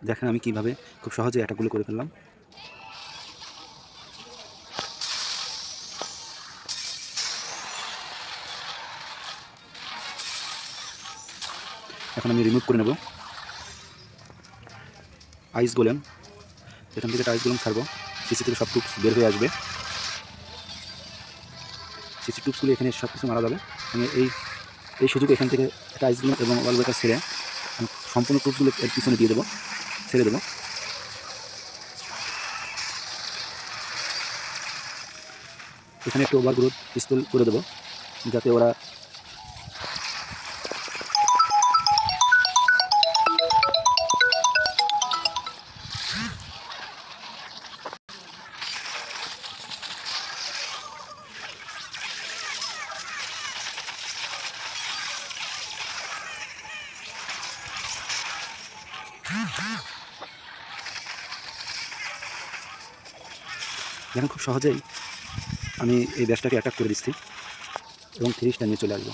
দেখেন আমি কিভাবে খুব সহজে অ্যাটাকগুলো করে ফেললাম। এখন আমি রিমুভ করে নেব আইস গোলেম। এখান থেকে একটা আইস গোলেম ছাড়বো, সিসি থেকে সব টুপস বের হয়ে আসবে। সিসি টুপসগুলো এখানে সব কিছু মারা যাবে। আমি এই সুযোগে এখান থেকে একটা আইস গোলেম এবং ওয়াল ব্রেকার ছেড়ে আমি সম্পূর্ণ টুপসগুলো এর পিছনে দিয়ে দেবো, ছেড়ে দেবো। এখানে একটু ওভারগ্রোথ পিস্তল করে দেবো যাতে ওরা দেখেন খুব সহজেই আমি এই ব্যাসটাকে অ্যাটাক করে দিচ্ছি এবং 30টা নিয়ে চলে আসবো।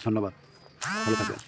ধন্যবাদ, ভালো থাকবেন।